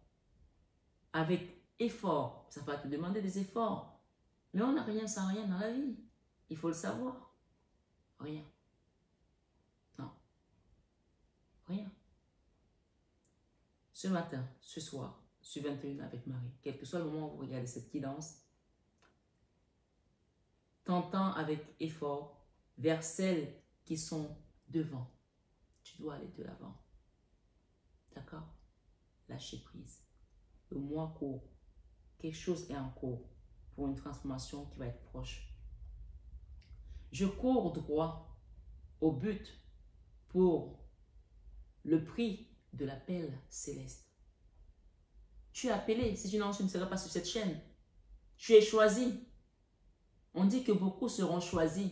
Speaker 1: avec effort. Ça va te demander des efforts. Mais on n'a rien sans rien dans la vie. Il faut le savoir. Rien. Non. Rien. Ce matin, ce soir, sur 21 avec Marie, quel que soit le moment où vous regardez cette guidance, tentant avec effort vers celles qui sont devant. Tu dois aller de l'avant. D'accord? Lâcher prise. Le mois court. Quelque chose est en cours pour une transformation qui va être proche. Je cours droit au but pour le prix de l'appel céleste. Tu es appelé. Si tu ne seras pas sur cette chaîne, tu es choisi. On dit que beaucoup seront choisis.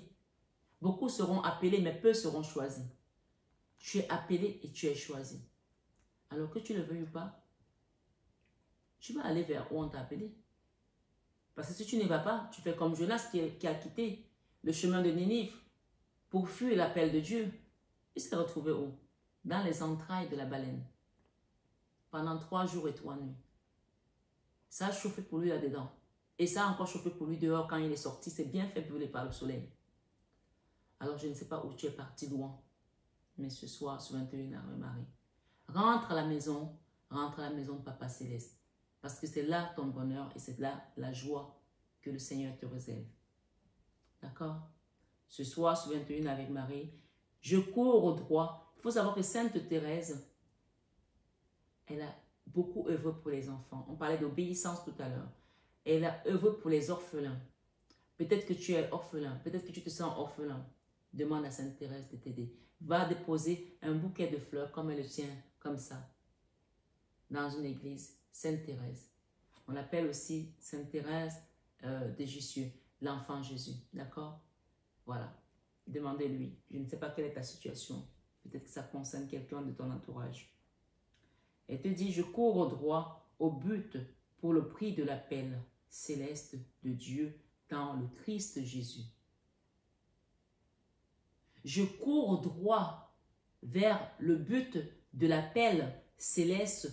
Speaker 1: Beaucoup seront appelés, mais peu seront choisis. Tu es appelé et tu es choisi. Alors que tu le veuilles ou pas, tu vas aller vers où on t'a appelé. Parce que si tu n'y vas pas, tu fais comme Jonas qui a quitté le chemin de Ninive pour fuir l'appel de Dieu. Il s'est retrouvé où? Dans les entrailles de la baleine. Pendant 3 jours et 3 nuits. Ça a chauffé pour lui là-dedans. Et ça a encore chauffé pour lui dehors quand il est sorti. C'est bien fait brûler par le soleil. Alors je ne sais pas où tu es parti loin. Mais ce soir, sur 21 Ave Marie, rentre à la maison de Papa Céleste. Parce que c'est là ton bonheur et c'est là la joie que le Seigneur te réserve. D'accord? Ce soir, sur 21 avec Marie, je cours au droit. Il faut savoir que Sainte Thérèse, elle a beaucoup œuvré pour les enfants. On parlait d'obéissance tout à l'heure. Elle a œuvré pour les orphelins. Peut-être que tu es orphelin, peut-être que tu te sens orphelin. Demande à Sainte Thérèse de t'aider. Va déposer un bouquet de fleurs comme elle le tient, comme ça, dans une église, Sainte Thérèse. On l'appelle aussi Sainte Thérèse de Jussieu, l'enfant Jésus. D'accord? Voilà. Demandez-lui. Je ne sais pas quelle est ta situation. Peut-être que ça concerne quelqu'un de ton entourage. Elle te dit, je cours au droit, au but, pour le prix de l'appel céleste de Dieu dans le Christ Jésus. Je cours droit vers le but de l'appel céleste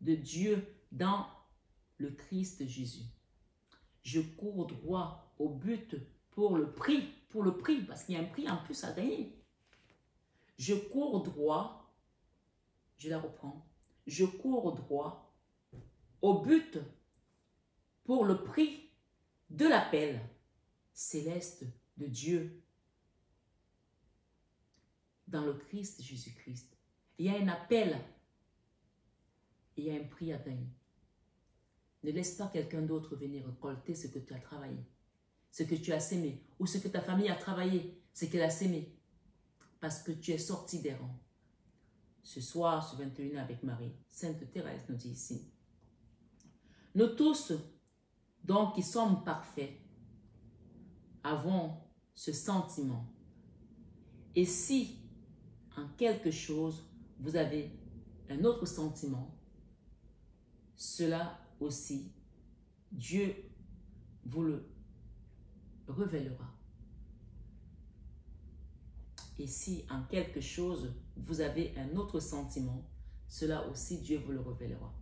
Speaker 1: de Dieu dans le Christ Jésus. Je cours droit au but pour le prix, parce qu'il y a un prix en plus à gagner. Je cours droit, je la reprends, je cours droit au but pour le prix de l'appel céleste de Dieu dans le Christ Jésus-Christ. Il y a un appel et il y a un prix à gagner. Ne laisse pas quelqu'un d'autre venir récolter ce que tu as travaillé, ce que tu as sémé, ou ce que ta famille a travaillé, ce qu'elle a sémé, parce que tu es sorti des rangs. Ce soir, sur 21 avec Marie, Sainte Thérèse nous dit ici, nous tous, donc qui sommes parfaits, avons ce sentiment. Et si, en quelque chose, vous avez un autre sentiment, cela aussi, Dieu vous le révélera. Et si en quelque chose, vous avez un autre sentiment, cela aussi, Dieu vous le révélera.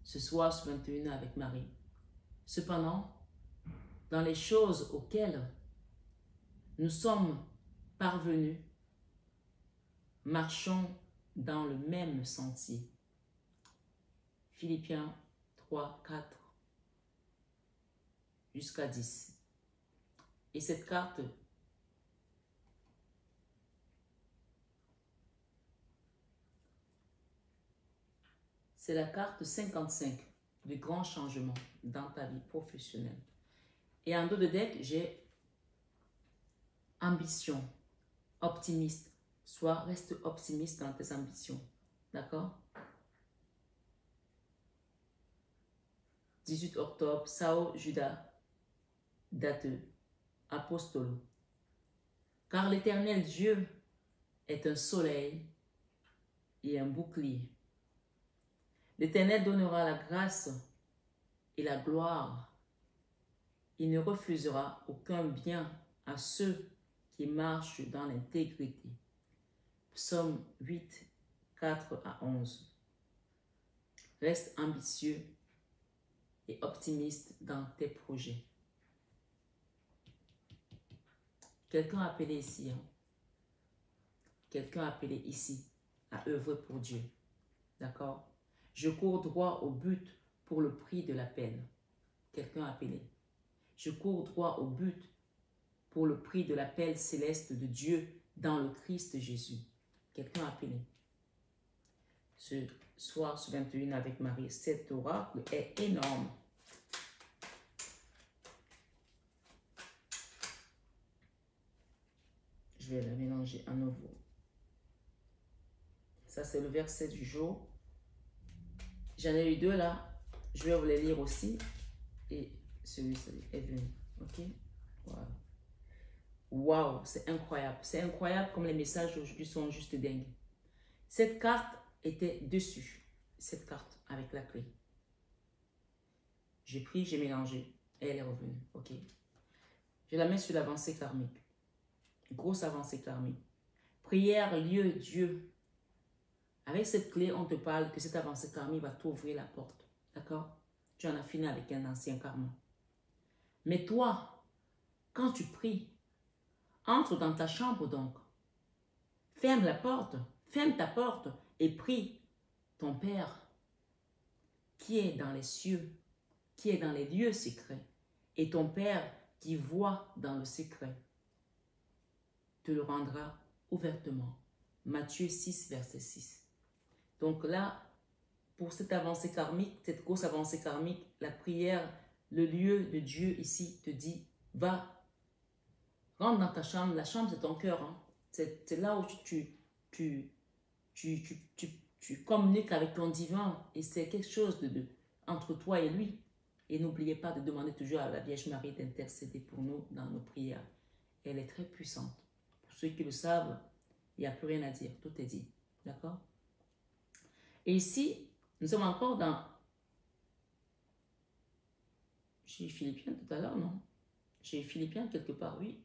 Speaker 1: Ce soir, sur 21 avec Marie. Cependant, dans les choses auxquelles nous sommes parvenus, marchons dans le même sentier. Philippiens 3, 4 jusqu'à 10. Et cette carte, c'est la carte 55 du grand changement dans ta vie professionnelle. Et en dos de deck, j'ai ambition, optimiste. Soit reste optimiste dans tes ambitions. D'accord? 18 octobre, Sao Judas, date apostolo. Car l'Éternel Dieu est un soleil et un bouclier. L'Éternel donnera la grâce et la gloire. Il ne refusera aucun bien à ceux qui marchent dans l'intégrité. Psaume 8, 4 à 11. Reste ambitieux et optimiste dans tes projets. Quelqu'un a appelé ici. Hein? Quelqu'un a appelé ici à œuvrer pour Dieu. D'accord? Je cours droit au but pour le prix de la peine. Quelqu'un a appelé. Je cours droit au but pour le prix de l'appel céleste de Dieu dans le Christ Jésus. Quelqu'un a appelé. Ce soir, ce 21 avec Marie, cet oracle est énorme. Je vais la mélanger à nouveau. Ça, c'est le verset du jour. J'en ai eu deux là. Je vais vous les lire aussi. Et celui-ci est venu. Ok? Voilà. Waouh, c'est incroyable. C'est incroyable comme les messages aujourd'hui sont juste dingues. Cette carte était dessus. Cette carte avec la clé. J'ai pris, j'ai mélangé. Et elle est revenue. Ok? Je la mets sur l'avancée karmique. Grosse avancée karmique. Prière, lieu, Dieu. Avec cette clé, on te parle que cette avancée karmique va t'ouvrir la porte. D'accord? Tu en as fini avec un ancien karma. Mais toi, quand tu pries, entre dans ta chambre donc. Ferme la porte. Ferme ta porte et prie ton Père qui est dans les cieux, qui est dans les lieux secrets. Et ton Père qui voit dans le secret te le rendra ouvertement. Matthieu 6, verset 6. Donc là, pour cette avancée karmique, cette grosse avancée karmique, la prière, le lieu de Dieu ici te dit, va, rentre dans ta chambre. La chambre, c'est ton cœur. Hein. C'est là où tu communiques avec ton divin et c'est quelque chose entre toi et lui. Et n'oubliez pas de demander toujours à la Vierge Marie d'intercéder pour nous dans nos prières. Elle est très puissante. Pour ceux qui le savent, il n'y a plus rien à dire. Tout est dit. D'accord? Et ici, nous sommes encore dans... J'ai eu Philippiens tout à l'heure, non? J'ai eu Philippiens quelque part, oui.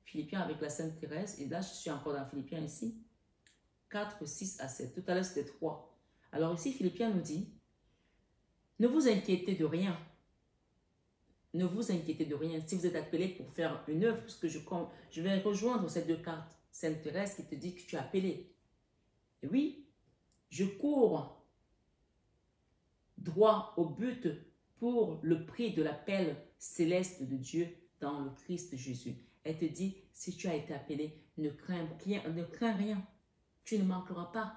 Speaker 1: Philippiens avec la Sainte Thérèse. Et là, je suis encore dans Philippiens ici. 4, 6 à 7. Tout à l'heure, c'était 3. Alors ici, Philippiens nous dit, ne vous inquiétez de rien. Ne vous inquiétez de rien. Si vous êtes appelé pour faire une œuvre, parce que je vais rejoindre ces deux cartes. Sainte Thérèse qui te dit que tu es appelé. Et oui, je cours droit au but pour le prix de l'appel céleste de Dieu dans le Christ Jésus. Elle te dit, si tu as été appelé, ne crains rien. Tu ne manqueras pas.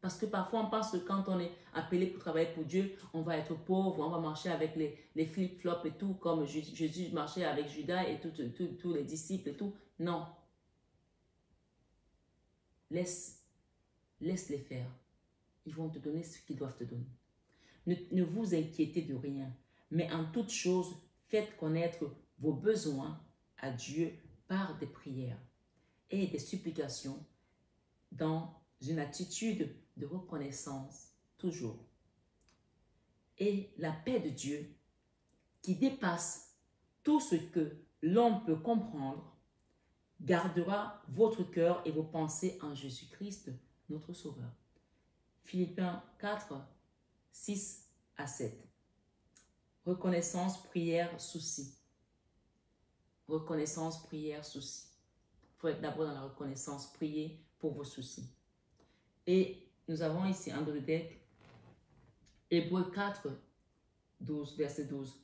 Speaker 1: Parce que parfois, on pense que quand on est appelé pour travailler pour Dieu, on va être pauvre, on va marcher avec les flip-flops et tout, comme Jésus marchait avec Judas et tous les disciples et tout. Non. Laisse-les faire. Ils vont te donner ce qu'ils doivent te donner. Ne vous inquiétez de rien, mais en toute chose, faites connaître vos besoins à Dieu par des prières et des supplications dans une attitude de reconnaissance toujours. Et la paix de Dieu, qui dépasse tout ce que l'homme peut comprendre, gardera votre cœur et vos pensées en Jésus-Christ, notre Sauveur. Philippiens 4, 6 à 7. Reconnaissance, prière, souci. Reconnaissance, prière, souci. Il faut être d'abord dans la reconnaissance, prier pour vos soucis. Et nous avons ici en deux deck, Hébreux 4, 12, verset 12.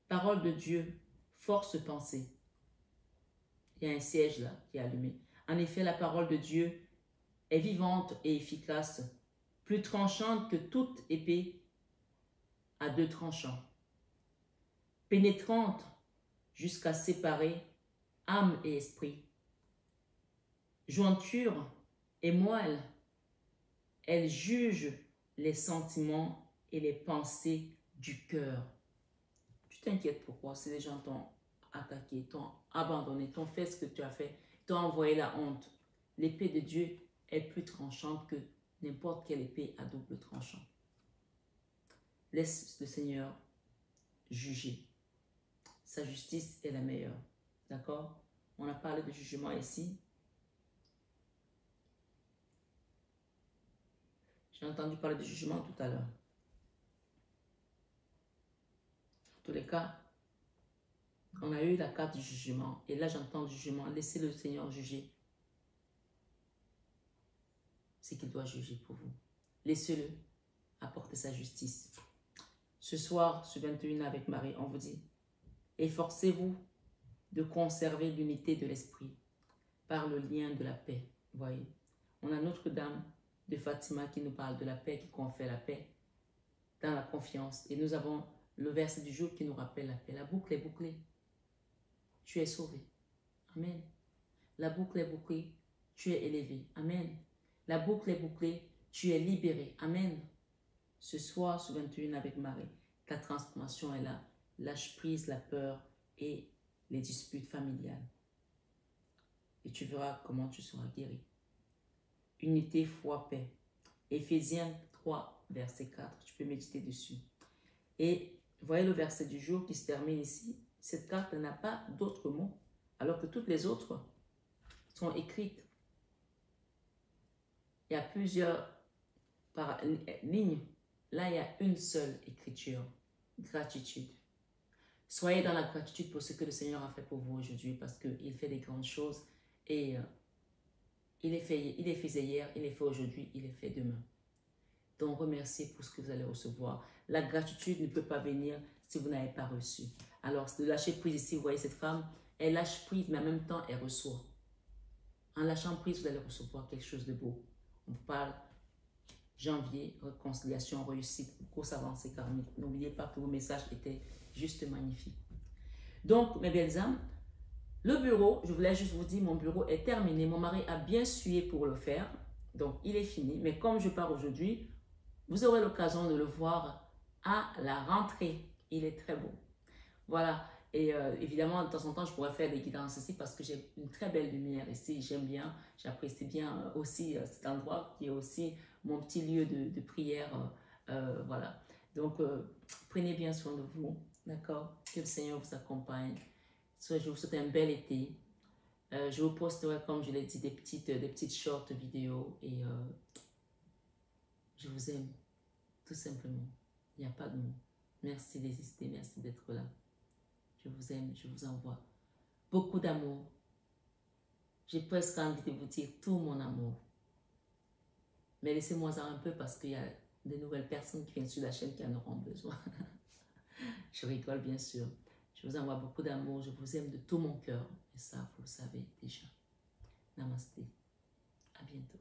Speaker 1: Parole de Dieu, force pensée. Il y a un siège là qui est allumé. En effet, la parole de Dieu est vivante et efficace, plus tranchante que toute épée à deux tranchants, pénétrante jusqu'à séparer âme et esprit, jointure et moelle. Elle juge les sentiments et les pensées du cœur. Tu t'inquiètes pourquoi? Si les gens t'ont attaqué, t'ont abandonné, t'ont fait ce que tu as fait, t'ont envoyé la honte. L'épée de Dieu est plus tranchante que n'importe quelle épée à double tranchant. Laisse le Seigneur juger. Sa justice est la meilleure. D'accord? On a parlé de jugement ici. J'ai entendu parler de jugement tout à l'heure. En tous les cas, on a eu la carte du jugement. Et là, j'entends du jugement. Laissez le Seigneur juger ce qu'il doit juger pour vous. Laissez-le apporter sa justice. Ce soir, ce 21 avec Marie, on vous dit, efforcez-vous de conserver l'unité de l'esprit par le lien de la paix. Voyez, on a Notre-Dame de Fatima qui nous parle de la paix, qui confère la paix dans la confiance. Et nous avons le verset du jour qui nous rappelle la paix. La boucle est bouclée. Tu es sauvé. Amen. La boucle est bouclée. Tu es élevé. Amen. La boucle est bouclée. Tu es libéré. Amen. Ce soir, ce 21 avec Marie, ta transformation est là. Lâche prise la peur et les disputes familiales. Et tu verras comment tu seras guéri. Unité, foi, paix. Éphésiens 3, verset 4. Tu peux méditer dessus. Et voyez le verset du jour qui se termine ici. Cette carte n'a pas d'autres mots, alors que toutes les autres sont écrites. Il y a plusieurs lignes. Là, il y a une seule écriture. Gratitude. Soyez dans la gratitude pour ce que le Seigneur a fait pour vous aujourd'hui, parce qu'il fait des grandes choses. Et il les faisait hier, il les fait aujourd'hui, il les fait demain. Donc, remerciez pour ce que vous allez recevoir. La gratitude ne peut pas venir si vous n'avez pas reçu. Alors, de lâcher prise ici, vous voyez cette femme, elle lâche prise, mais en même temps, elle reçoit. En lâchant prise, vous allez recevoir quelque chose de beau. On parle janvier, réconciliation, réussite, course avancée karmique. N'oubliez pas que vos messages étaient juste magnifiques. Donc, mes belles âmes, le bureau, je voulais juste vous dire, mon bureau est terminé. Mon mari a bien sué pour le faire. Donc, il est fini. Mais comme je pars aujourd'hui, vous aurez l'occasion de le voir à la rentrée. Il est très beau. Voilà. Et évidemment, de temps en temps, je pourrais faire des guidances ici parce que j'ai une très belle lumière ici. J'aime bien, j'apprécie bien aussi cet endroit qui est aussi mon petit lieu de prière. Voilà. Donc, prenez bien soin de vous. D'accord? Que le Seigneur vous accompagne. Je vous souhaite un bel été. Je vous posterai, comme je l'ai dit, des petites short vidéos. Et je vous aime, tout simplement. Il n'y a pas de mots. Merci d'exister, merci d'être là. Je vous aime, je vous envoie beaucoup d'amour. J'ai presque envie de vous dire tout mon amour. Mais laissez-moi en un peu parce qu'il y a de nouvelles personnes qui viennent sur la chaîne qui en auront besoin. Je rigole bien sûr. Je vous envoie beaucoup d'amour. Je vous aime de tout mon cœur. Et ça, vous le savez déjà. Namasté. À bientôt.